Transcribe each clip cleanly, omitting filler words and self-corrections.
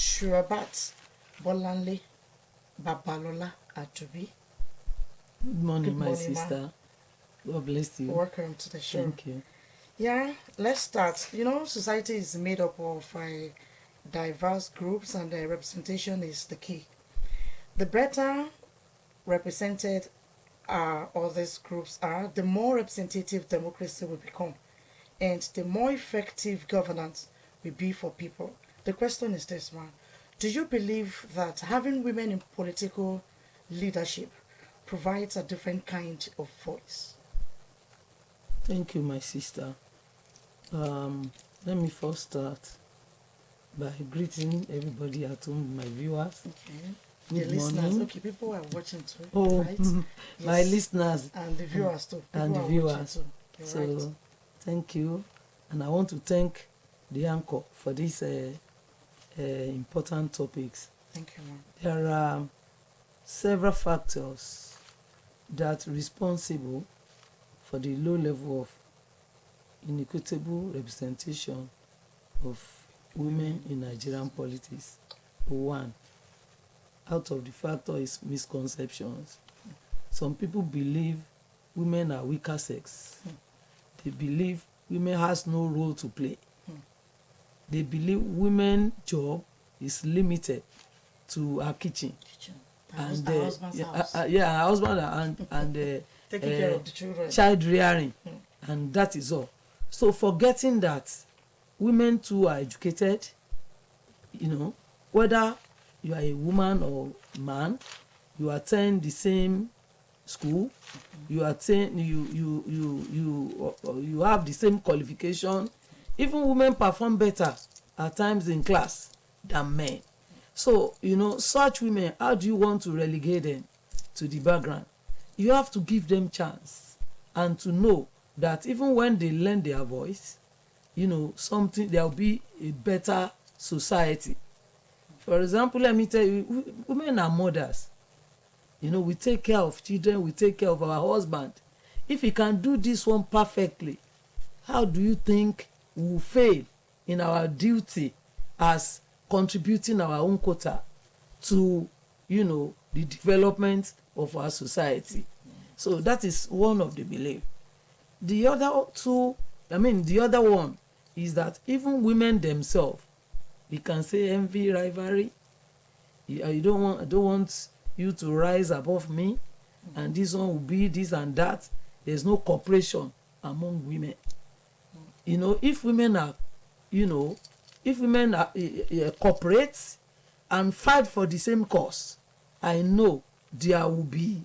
Shurabat Bolanle Babalola Adubi. Good morning, Good my morning, sister. God bless you. Welcome to the show. Thank you. Yeah, let's start. You know, society is made up of diverse groups, and the representation is the key. The better represented all these groups are, the more representative democracy will become, and the more effective governance will be for people. The question is this one: do you believe that having women in political leadership provides a different kind of voice? Thank you, my sister. Let me first start by greeting everybody at home, my viewers. Okay. Good The listeners, morning. okay, people are watching too, Oh, right? my Yes. listeners And the viewers too. People and the are viewers. watching too. You're So, right. thank you. And I want to thank the anchor for these important topics. Thank you, ma'am. There are several factors that are responsible for the low level of inequitable representation of women in Nigerian politics. One, out of the factor is misconceptions. Some people believe women are weaker sex. They believe women has no role to play. They believe women's job is limited to our kitchen. And Our husband's house. her husband and Taking care of the children. child rearing, and that is all. So forgetting that women too are educated, you know, whether you are a woman or man, you attend the same school, you attend you have the same qualification. Even women perform better at times in class than men. So, you know, such women, how do you want to relegate them to the background? You have to give them chance and to know that even when they learn their voice, you know, there will be a better society. For example, let me tell you, women are mothers. You know, we take care of children, we take care of our husband. If we can do this one perfectly, how do you think we will fail in our duty as contributing our own quota to, you know, the development of our society? So that is one of the belief. The other one is that even women themselves, we can say envy, rivalry. I don't want you to rise above me, and this one will be this and that. There's no cooperation among women. You know, if women cooperate and fight for the same cause, I know there will be,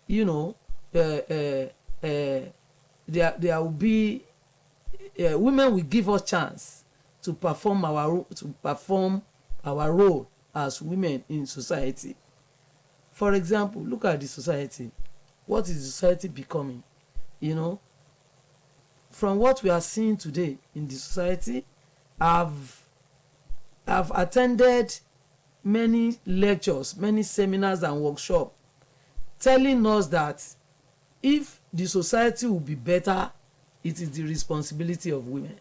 you know, there will be women will give us chance to perform our role as women in society. For example, look at the society. What is the society becoming? You know, from what we are seeing today in the society, I've attended many lectures, many seminars and workshops telling us that if the society will be better, it is the responsibility of women.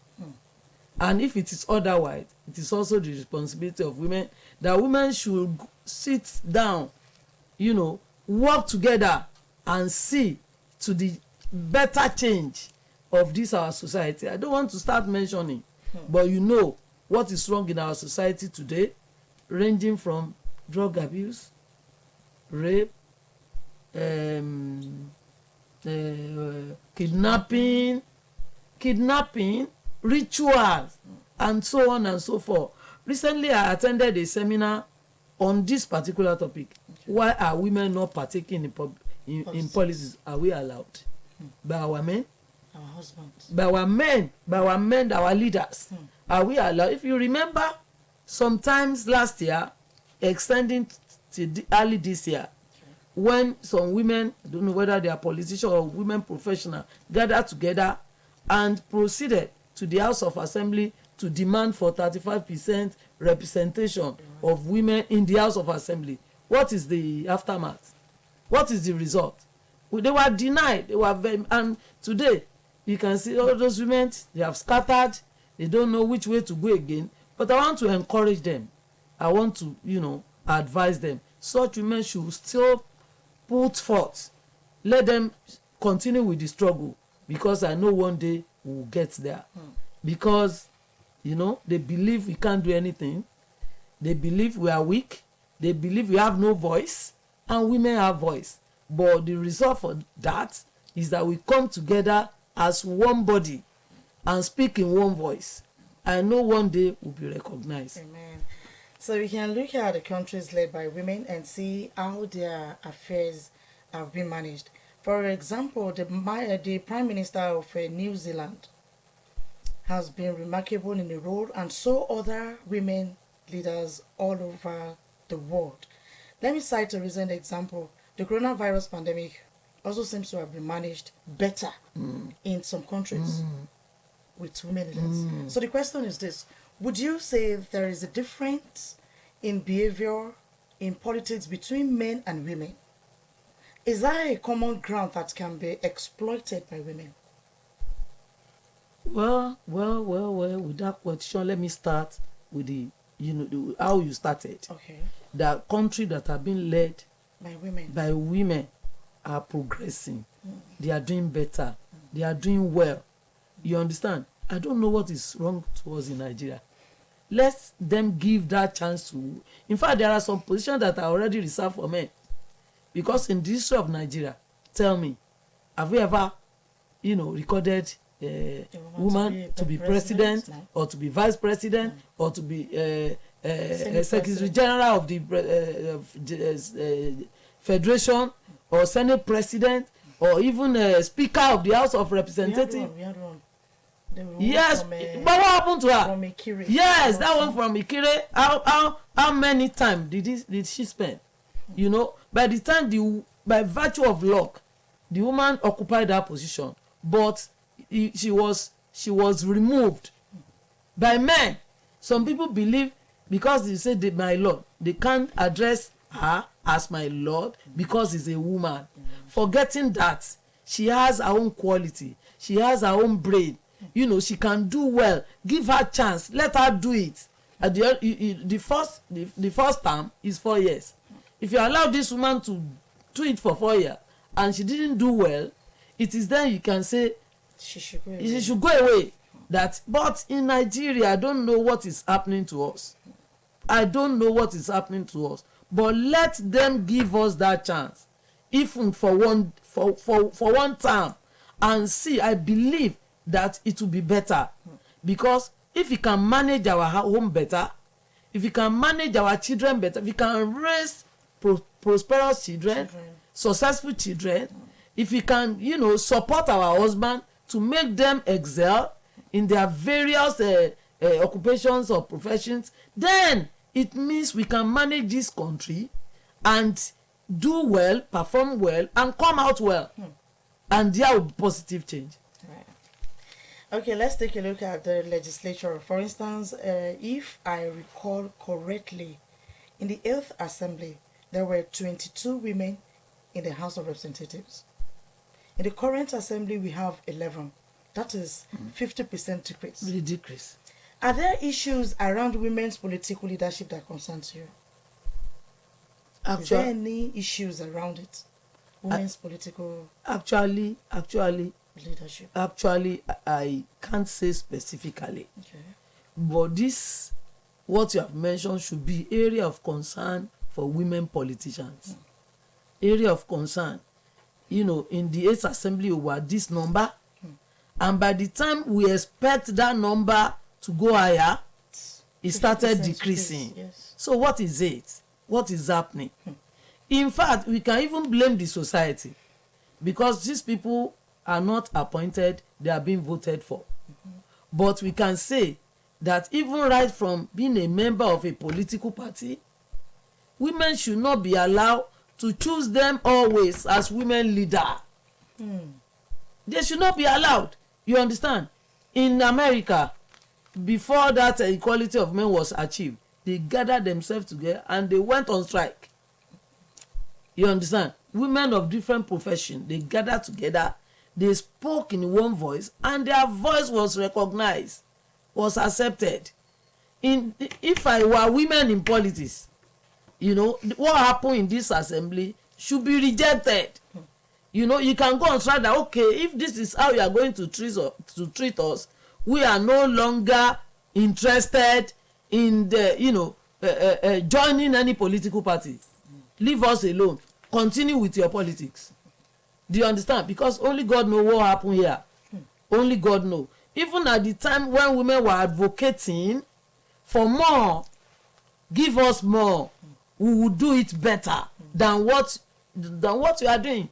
And if it is otherwise, it is also the responsibility of women, that women should sit down, you know, work together and see to the better change of this our society. I don't want to start mentioning, but you know what is wrong in our society today, ranging from drug abuse, rape, kidnapping, rituals, and so on and so forth. Recently, I attended a seminar on this particular topic. Why are women not partaking in policies? Are we allowed? By our men? Our husbands. By our men, our leaders. Are we allowed? If you remember, sometimes last year, extending to early this year, when some women, I don't know whether they are politicians or women professionals, gathered together and proceeded to the House of Assembly to demand for 35% representation of women in the House of Assembly. What is the aftermath? What is the result? They were denied. And today, you can see all those women, they have scattered. They don't know which way to go again. But I want to encourage them. I want to, advise them. Such women should still put forth. Let them continue with the struggle, because I know one day we'll get there. Because, they believe we can't do anything. They believe we are weak. They believe we have no voice, and women have voice. But the result for that is that we come together as one body and speak in one voice. I know one day we'll be recognized. Amen. So we can look at the countries led by women and see how their affairs have been managed. For example, the Prime Minister of New Zealand has been remarkable in the role, and so other women leaders all over the world. Let me cite a recent example. The coronavirus pandemic also seems to have been managed better in some countries with women leaders. So the question is this: would you say there is a difference in behavior in politics between men and women? Is there a common ground that can be exploited by women? Well, with that question, let me start with how you started. Okay. The country that have been led by women are progressing. They are doing better. They are doing well. You understand? I don't know what is wrong to us in Nigeria. Let them give that chance to. In fact, there are some positions that are already reserved for men. Because in the history of Nigeria, tell me, have we ever, recorded a woman to be president, no, or to be vice president, or to be secretary general of the federation, or senate president, or even speaker of the House of Representatives? We had one. Yes, but what happened to her? From Ikire. Yes, that one from Ikire. How many times did she spend? By the time by virtue of luck, the woman occupied that position, but she was removed by men. Some people believe because they say my lord, they can't address her as my lord because he's a woman, forgetting that she has her own quality, she has her own brain. She can do well. Give her chance. Let her do it. At the first term is 4 years. If you allow this woman to do it for 4 years and she didn't do well, it is then you can say she should go away. But in Nigeria, I don't know what is happening to us. But let them give us that chance, even for one term, and see. I believe that it will be better, because if we can manage our home better, if we can manage our children better, if we can raise prosperous children, successful children, if we can support our husband to make them excel in their various occupations or professions, then it means we can manage this country and do well, perform well, and come out well, and there will be positive change. Okay, let's take a look at the legislature. For instance, if I recall correctly, in the 8th Assembly, there were 22 women in the House of Representatives. In the current Assembly, we have 11. That is 50% decrease. Really decrease. Are there issues around women's political leadership that concerns you? Is there any issues around it? Women's political leadership. Actually, I can't say specifically. Okay. But this, what you have mentioned, should be area of concern for women politicians. Area of concern. In the 8th Assembly, we were this number. And by the time we expect that number to go higher, it started decreasing. Yes. So what is it? What is happening? In fact, we can even blame the society, because these people are not appointed, they are being voted for. But we can say that even right from being a member of a political party, women should not be allowed to choose them always as women leader. They should not be allowed. You understand? In America, before that equality of men was achieved, they gathered themselves together and they went on strike. You understand? Women of different professions, they gathered together, they spoke in one voice, and their voice was recognized, was accepted. if I were women in politics, you know, what happened in this assembly should be rejected. You know, you can go on strike that, okay, if this is how you are going to treat us, we are no longer interested in the, you know, joining any political party. Leave us alone. Continue with your politics. Do you understand? Because only God knows what happened here. Only God knows. Even at the time when women were advocating for more, give us more, we will do it better than what you are doing.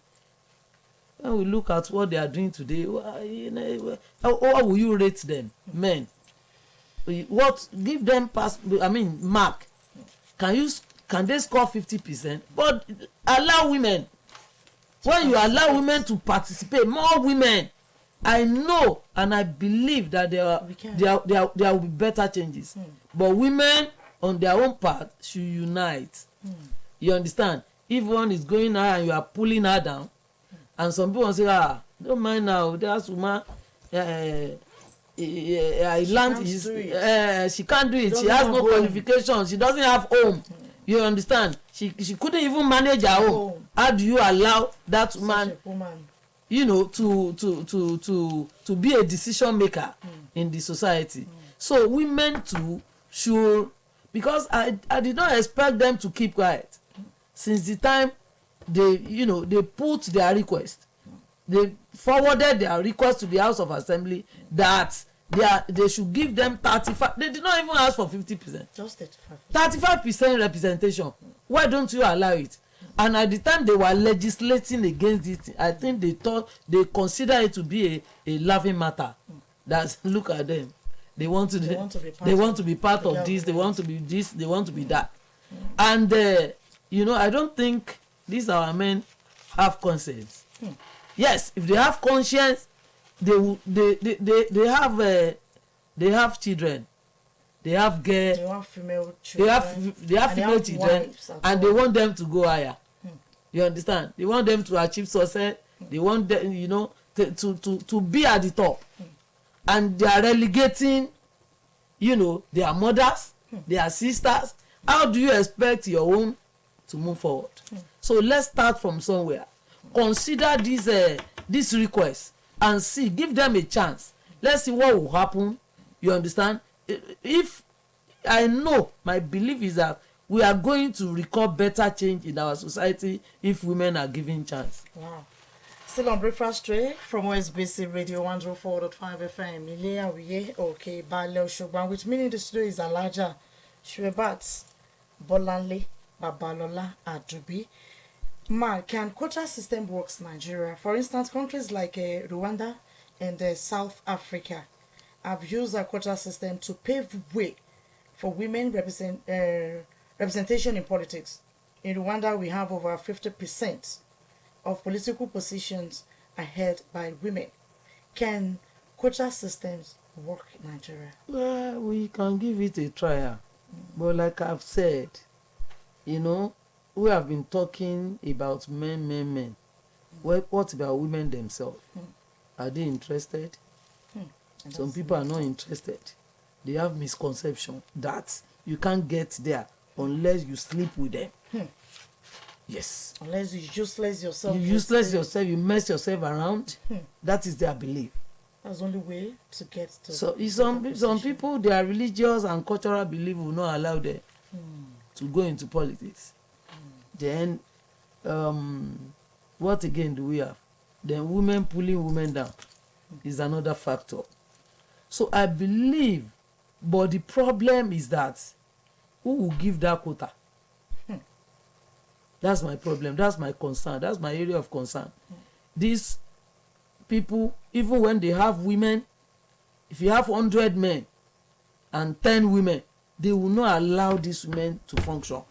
When we look at what they are doing today, you know, how will you rate them, men? What, give them mark? Can they score 50%? But allow women. When you allow women to participate, more women, I know and I believe that there will be better changes. But women on their own part should unite. You understand? If one is going high and you are pulling her down, and some people say, don't mind now, that's woman. She can't do it. She has no qualifications. She doesn't have home. You understand? She couldn't even manage her home. How do you allow that woman, you know, to be a decision maker in the society? So women too should, because I did not expect them to keep quiet since the time they put their request. They forwarded their request to the House of Assembly that they should give them 35. They did not even ask for 50%. Just 35% representation. Why don't you allow it? And at the time they were legislating against it, I think they consider it to be a laughing matter. That's, look at them. They want to be part of this. They want to be this. They want to be that. And you know, I don't think these our men have conscience. Yes, if they have conscience, they have children, they have girls, they have female children, they have female children, and they want them to go higher. You understand? They want them to achieve success. They want them, you know, to be at the top, and they are relegating, you know, their mothers, their sisters. How do you expect your own to move forward? So let's start from somewhere. Consider this request and see, give them a chance. Let's see what will happen. You understand? If I know, my belief is that we are going to record better change in our society if women are given chance. Wow. Still on Breakfast Tray from OSBC Radio 104.5 FM. Ilea Wiye, okay, Bale Oshogban, which meaning the studio is Alaja Shwebat Bolanle Babalola Adubi. Ma, can quota system works Nigeria? For instance, countries like Rwanda and South Africa have used a quota system to pave way for women representation in politics. In Rwanda, we have over 50% of political positions are held by women. Can quota systems work in Nigeria? Well, we can give it a try. But like I've said, you know, we have been talking about men. Well, what about women themselves? Are they interested? Some people are not interested. They have misconception that you can't get there unless you sleep with them. Yes. Unless you useless yourself. You useless yourself, you mess yourself around. That is their belief. That's the only way to get to. So some people, their religious and cultural belief will not allow them to go into politics. Then, what again do we have? Then women pulling women down is another factor. So I believe, but the problem is that who will give that quota? That's my problem. That's my concern. That's my area of concern. These people, even when they have women, if you have 100 men and 10 women, they will not allow these women to function.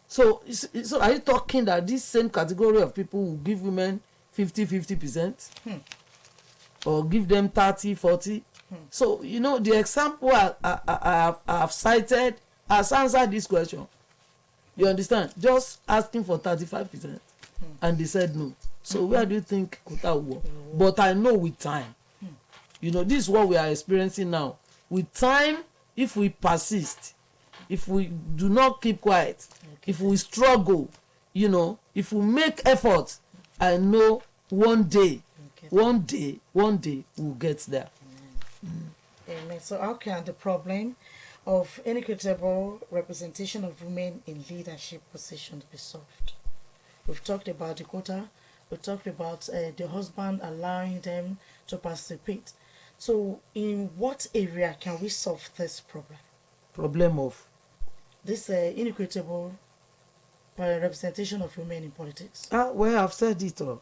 So are you talking that this same category of people will give women 50%? Or give them 30-40? So, you know, the example I have cited has answered this question. You understand? Just asking for 35%. And they said no. So where do you think quota will work? But I know with time, you know, this is what we are experiencing now. With time, if we persist, if we do not keep quiet, if we struggle, you know, if we make effort, I know one day we'll get there. Amen. So how can the problem of inequitable representation of women in leadership positions be solved? We've talked about the quota. We've talked about the husband allowing them to participate. So in what area can we solve this problem? Problem of This inequitable representation of women in politics. Well, I've said it all.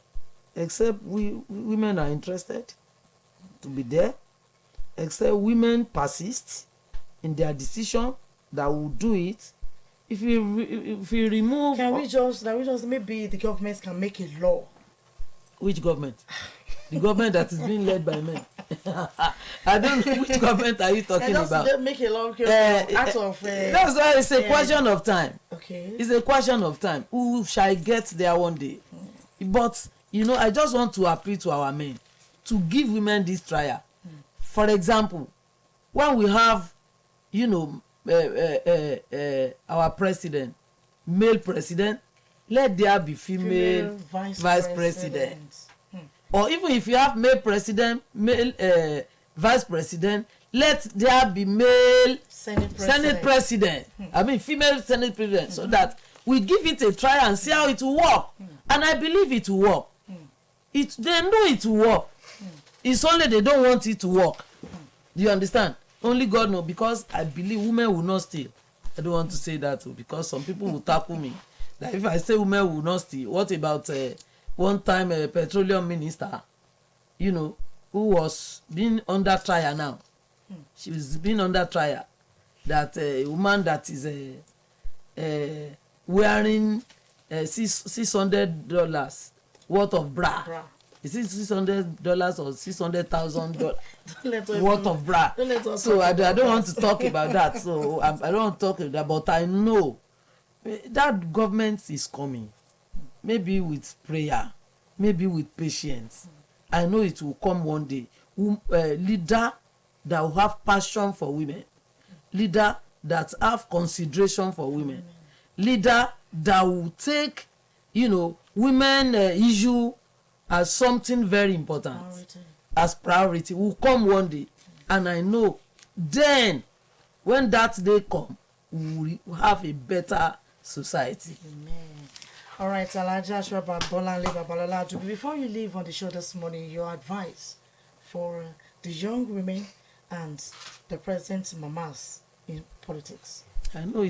Except women are interested to be there, except women persist in their decision that will do it. If you remove, can we just maybe the government can make a law? Which government? The government that is being led by men. I don't know which government are you talking about. Make a law that's why it's a question of time. Okay. It's a question of time. Who shall get there one day? But you know, I just want to appeal to our men to give women this trial. For example, when we have, you know, our president, male president, let there be female vice president. Or even if you have male president, male vice president, let there be male senate president. I mean female senate president, so that we give it a try and see how it will work. And I believe it will work. They know it will work. It's only they don't want it to work. Do you understand? Only God knows, because I believe women will not steal. I don't want to say that too, because some people will tackle me. Like if I say women will not steal, what about one time a petroleum minister, you know, who was being under trial now? She was being under trial. That a woman that is wearing $600 worth of bra. Is it $600 or $600,000 worth of bra? So I don't want to talk about that. So I don't want to talk about that. But I know that government is coming. Maybe with prayer, maybe with patience. I know it will come one day. Leader that will have passion for women. Leader that have consideration for women. Leader that will take, you know, women issue as something very important, as priority, will come one day. And I know then when that day come, we will have a better society. Amen. All right, Alhaja Ashwa Bolanle Babalola, before you leave on the show this morning, your advice for the young women and the present mamas in politics. I know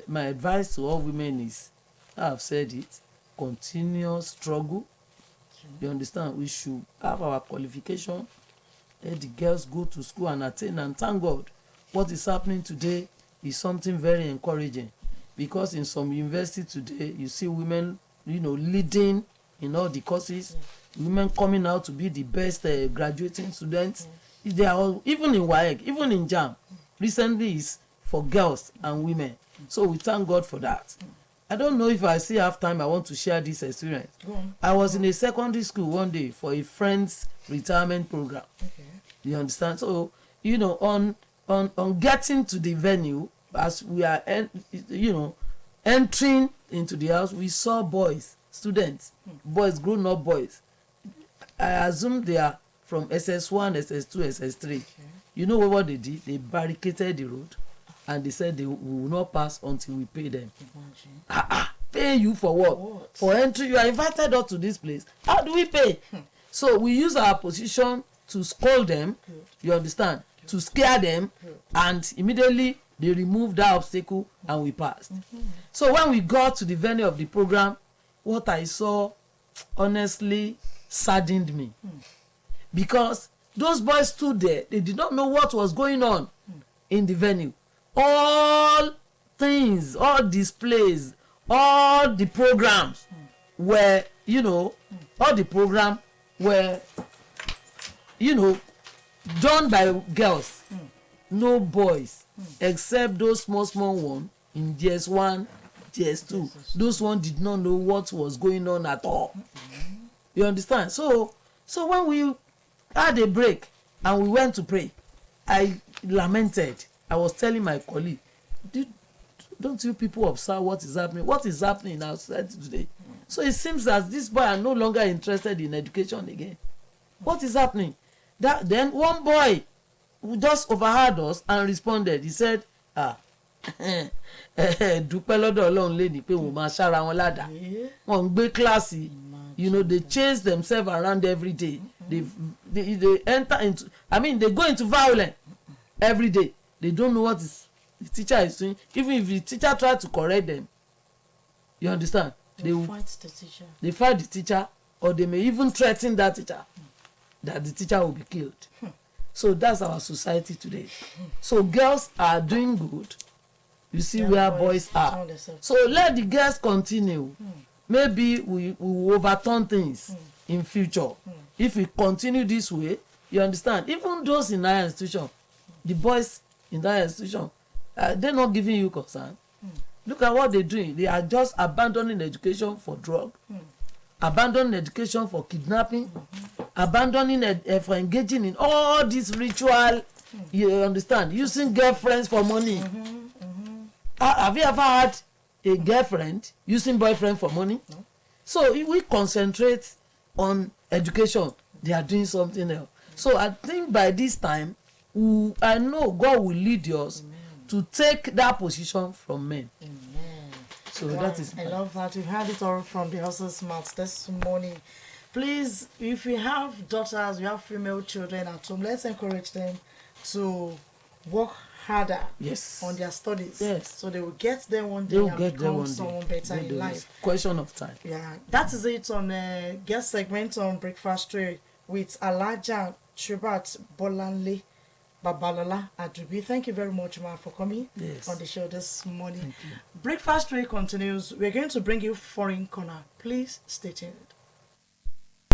my advice to all women is, I have said it, continuous struggle. You understand? We should have our qualification. Let the girls go to school and attain, and thank God what is happening today is something very encouraging, because in some university today you see women, you know, leading in all the courses, women coming out to be the best graduating students. They are all, even in WAEC, even in JAM, recently is for girls and women. So we thank God for that. I don't know if I still have time. I want to share this experience. I was in a secondary school one day for a friend's retirement program. Okay. You understand? So, you know, on getting to the venue, as we are, entering into the house, we saw boys, students, boys, grown-up boys. I assume they are from SS1, SS2, SS3. Okay. You know what they did? They barricaded the road. And they said we will not pass until we pay them. Pay you for what? For entry. You are invited up to this place. How do we pay? So we use our position to scold them. Good. You understand? Good. To scare them. Good. And immediately they removed that obstacle and we passed. So when we got to the venue of the program, what I saw honestly saddened me. Because those boys stood there. They did not know what was going on in the venue. All things, all displays, all the programs were, all the programs were, done by girls. No boys, except those small ones in GS1, GS2. Those ones did not know what was going on at all. You understand? So when we had a break and we went to pray, lamented. I was telling my colleague, don't you people observe what is happening? What is happening in our society today? So it seems that this boy are no longer interested in education again. What is happening? That then one boy who just overheard us and responded. He said, dúpẹ́ lọ́dọ̀ Ọlọ́run lé ní pé wọ́n máa ṣára wọn ládàá. Wọ́n ń gbé kíláàsì. You know, they chase themselves around every day. They enter into, I mean, they go into violence every day. They don't know what is the teacher is doing. Even if the teacher tries to correct them, you understand? They fight the teacher. They fight the teacher, or they may even threaten that teacher that the teacher will be killed. So that's our society today. So girls are doing good. You see where boys are. So let the girls continue. Maybe we will overturn things in future. If we continue this way, you understand? Even those in higher institution, the boys in that institution, they're not giving you concern. Look at what they're doing. They are just abandoning education for drug, abandoning education for kidnapping, abandoning for engaging in all this ritual, you understand, using girlfriends for money. Have you ever had a girlfriend using boyfriend for money? No. So if we concentrate on education, they are doing something else. So I think by this time, I know God will lead us to take that position from men. So wow, that is. I love that. We've heard it all from the horse's mouth this morning. Please, if you have daughters, you have female children at home, let's encourage them to work harder on their studies. So they will get there one day and become someone better in life. Question of time. Yeah, that is it on guest segment on Breakfast Tray with Alaja Chubat Bolanle Babalola Adubi. Thank you very much, Ma, for coming on the show this morning. Breakfast Tray continues. We're going to bring you Foreign Corner. Please stay tuned.